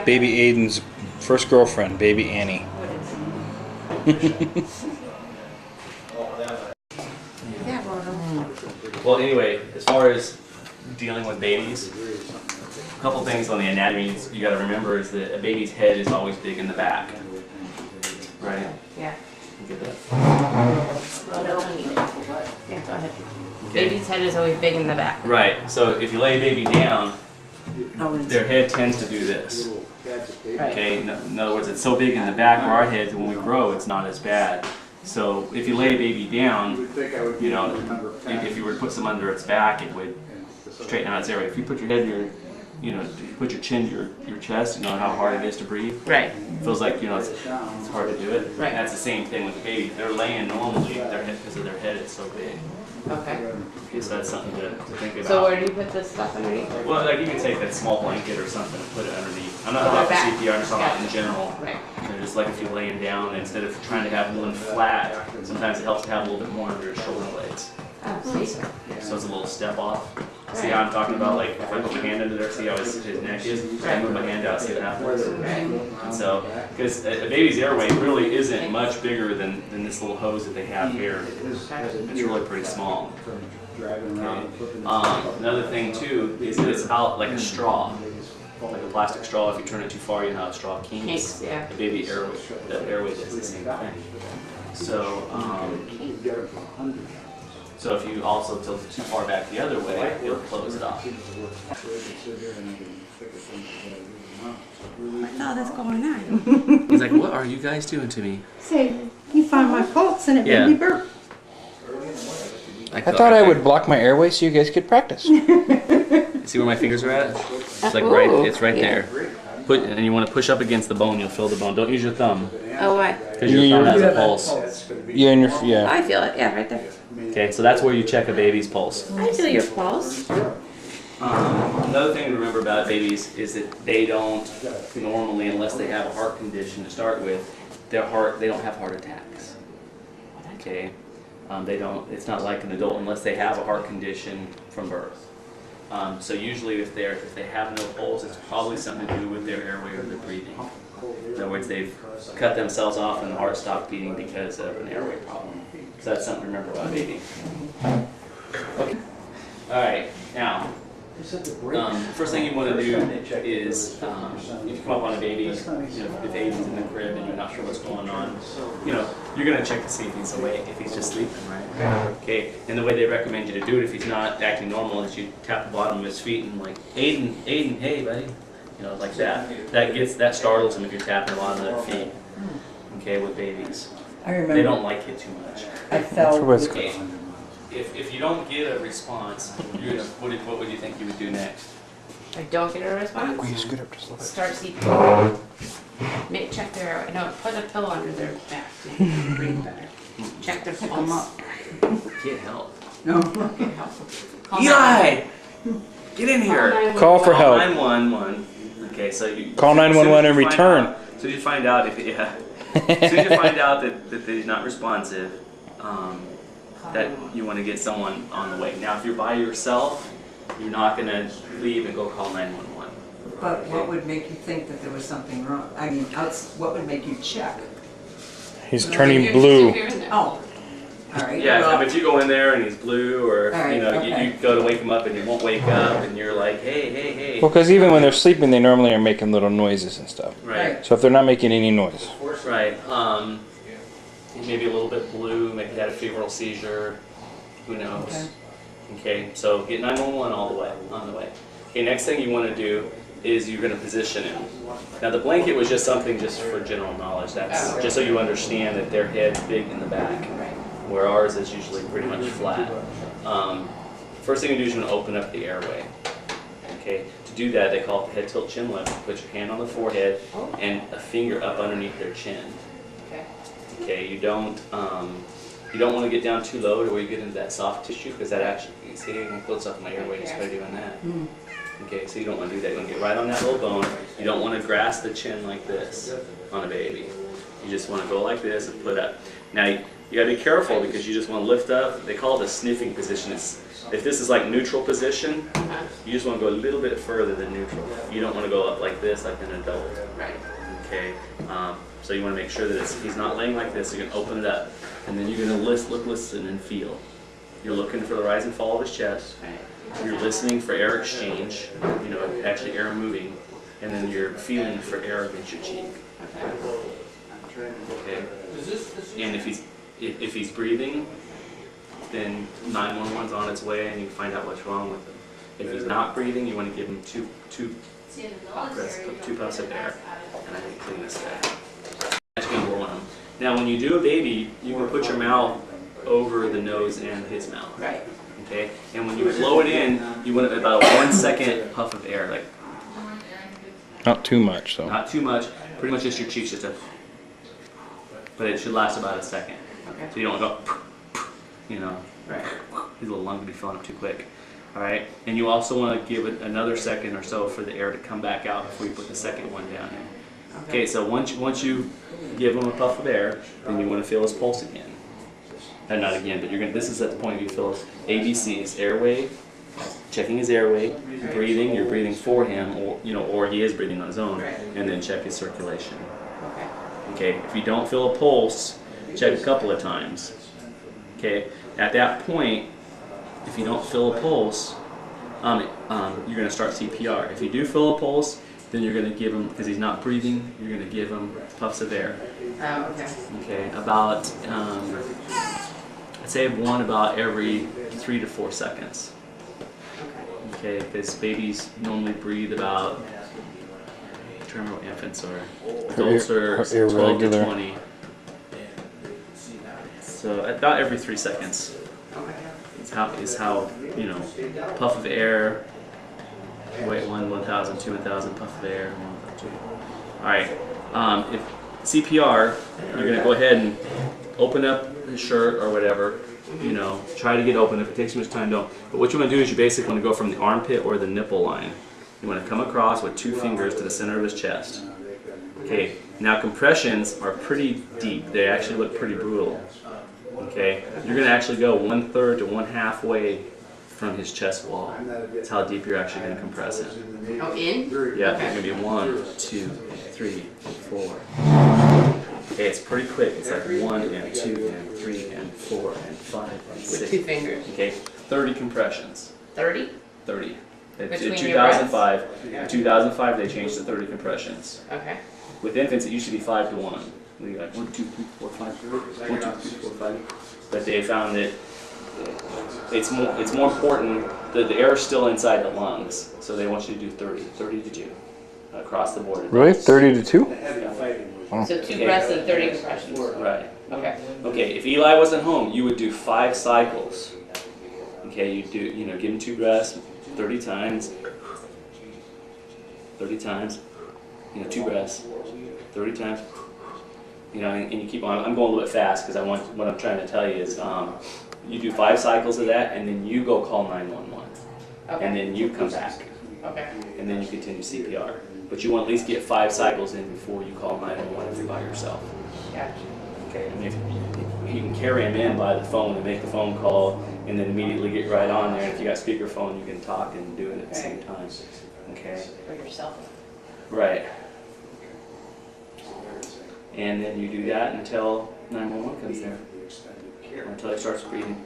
Baby Aiden's first girlfriend, baby Annie. Well, anyway, as far as dealing with babies, a couple things on the anatomy you got to remember is that a baby's head is always big in the back, right? Yeah. You get that? Well, no, I need it. Yeah, go ahead. Okay. Baby's head is always big in the back. Right. So if you lay a baby down, their head tends to do this. Right. Okay. In other words, it's so big in the back where our heads, when we grow, it's not as bad. So if you lay a baby down, you know, if you were to put some under its back, it would straighten out its airway. If you put your head near, you know, you put your chin to your chest, you know how hard it is to breathe? Right. It feels like, you know, it's hard to do it. Right. That's the same thing with the baby. They're laying normally, their head, because of their head is so big. Okay. Okay, so that's something to think about. So where do you put this stuff underneath? Well, like you can take that small blanket or something and put it underneath. I'm not talking about CPR, I'm just talking about in general. Right. You know, just like if you're laying down, instead of trying to have one flat, sometimes it helps to have a little bit more under your shoulder blades. Oh, see? So it's a little step off. See how I'm talking about, like, if I put my hand under there, see how his neck is? I move my hand out, see what happens? And so, because a baby's airway really isn't much bigger than this little hose that they have here. It's really pretty small. Okay. Another thing, too, is that it's about like a straw. Like a plastic straw, if you turn it too far, you know how a straw kinks. Yeah. The baby airway, the airway does the same thing. So, so if you also tilt it too far back the other way, it'll close it off. What's all this going on? He's like, what are you guys doing to me? Say, you found my pulse and it made me burp. I thought I would block my airway so you guys could practice. See where my fingers are at? It's like right, it's right there. And you want to push up against the bone, you'll feel the bone. Don't use your thumb. Oh, what? Because your thumb has a pulse. Yeah, and yeah. I feel it. Yeah, right there. Okay, so that's where you check a baby's pulse. I feel your pulse. Another thing to remember about babies is that they don't normally, unless they have a heart condition to start with, they don't have heart attacks. Okay, it's not like an adult unless they have a heart condition from birth. So usually if they have no pulse, it's probably something to do with their airway or their breathing. In other words, they've cut themselves off and the heart stopped beating because of an airway problem. So that's something to remember about a baby. Okay. All right, now, first thing you want to do is, if you come up on a baby, you know, if Aiden's in the crib and you're not sure what's going on, you know, you're going to check to see if he's awake, if he's just sleeping, right? Okay, and the way they recommend you to do it if he's not acting normal is you tap the bottom of his feet and like, Aiden, hey buddy, you know, like that. That startles him if you're tapping the bottom of their feet, okay, with babies. I remember. They don't like it too much. I felt. Okay. If you don't get a response, what would you think you would do next? I don't get a response. Will you scoot up just a little bit? Start CPR. Check their. No, put a pillow under their back. So you can breathe better. Check their pulse. Get help. No. Get help. Call Eli! Get in here. Call for help. 911. Okay, so you Call 911 and return. So you find out if as soon as you find out that they're not responsive, that you want to get someone on the way. Now, if you're by yourself, you're not going to leave and go call 911. But okay. What would make you think that there was something wrong? I mean, what would make you check? He's turning blue. Oh, all right. Yeah, well, but you go in there and he's blue, or right, you know, okay. you go to wake him up and he won't wake up, and you're like, hey. Well, because even when they're sleeping, they normally are making little noises and stuff. Right. So if they're not making any noise. Right. Maybe a little bit blue, maybe had a febrile seizure, who knows. Okay, so get 911 on the way. Okay, next thing you want to do is you're going to position him. Now the blanket was just something just for general knowledge. That's just so you understand that their head's big in the back, where ours is usually pretty much flat. First thing you do is you're going to open up the airway. Okay, to do that they call it the head tilt chin lift. Put your hand on the forehead and a finger up underneath their chin. Okay, you don't want to get down too low to where you get into that soft tissue, because that actually, you see, it close up my airway just by doing that. Okay, so you don't want to do that. You want to get right on that little bone. You don't want to grasp the chin like this on a baby. You just want to go like this and put up. Now you got to be careful because you just want to lift up. They call it a sniffing position. It's If this is like neutral position, Uh-huh. you just want to go a little bit further than neutral. You don't want to go up like this, like an adult. Right. Okay. So you want to make sure that he's not laying like this. So you can open it up, and then you're going to look, listen, and feel. You're looking for the rise and fall of his chest. Right. You're listening for air exchange. You know, actually air moving, and then you're feeling for air against your cheek. Okay. Okay. And if he's breathing, then 911's on its way, and you find out what's wrong with him. If he's not breathing, you want to give him two puffs of air, and I can clean this guy. That's going to blow on him. Now, when you do a baby, you want to put your mouth over the nose and his mouth. Right. Okay. And when you blow it in, you want about a 1 second puff of air, like Not too much, though. not too much. Pretty much just your cheeks, just a. But it should last about a second. Okay. So you don't go, you know. Right. His little lung would be filling up too quick. All right, and you also want to give it another second or so for the air to come back out before you put the second one down in. Okay, so once you give him a puff of air, then you want to feel his pulse again. And not again, but you're gonna. This is at the point you feel his ABCs: airway, checking his airway, breathing. You're breathing for him, or he is breathing on his own, and then check his circulation. Okay. Okay, if you don't feel a pulse, check a couple of times. Okay, at that point, if you don't feel a pulse, you're going to start CPR. If you do feel a pulse, then you're going to give him, because he's not breathing, you're going to give him puffs of air. Oh, okay. Okay, about, I'd say one about every 3 to 4 seconds. Okay. Okay, because babies normally breathe about, I'm trying to remember what infants are. Adults are 12 to irregular. 20. So about every 3 seconds. Okay. Is how you know, puff of air, wait 1,000, 2 1,000, puff of air, 1,000, 2. All right, if CPR, you're gonna go ahead and open up his shirt or whatever, you know, try to get open. If it takes too much time, don't. But what you want to do is you basically want to go from the armpit or the nipple line. You want to come across with 2 fingers to the center of his chest. Okay, now compressions are pretty deep. They actually look pretty brutal. Okay, you're going to actually go 1/3 to 1/2 way from his chest wall. That's how deep you're actually going to compress him. Oh, in? Yeah, it's going to be 1, 2, 3, 4. Okay, it's pretty quick. It's like 1 and 2 and 3 and 4 and 5 and With 6. 2 fingers. Okay, 30 compressions. 30? 30. In Between your 2005, in 2005 they changed to 30 compressions. Okay. With infants, it used to be 5 to 1. We got 1, 2, 3, 4, 5, 1, 2, 3, 4, 5. But they found that it's more important that the air is still inside the lungs. So they want you to do 30 to 2 across the board. Really? 30 to 2? Yeah. So 2 breaths and 30 compressions. Right. Okay. Okay. If Eli wasn't home, you would do 5 cycles. Okay. You do, give him 2 breaths, 30 times. 30 times. 2 breaths, 30 times. And you keep on. I'm going a little bit fast because what I'm trying to tell you is you do 5 cycles of that, and then you go call 911, Okay. and then you come back, Okay. and then you continue CPR. But you want to at least get 5 cycles in before you call 911 if you're by yourself. Gotcha. Okay. I mean, if you can carry him in by the phone and make the phone call, and then immediately get right on there. And if you got speakerphone, you can talk and do it at the same time. Okay. For yourself. Right. And then you do that until 911 comes there, or until he starts breathing.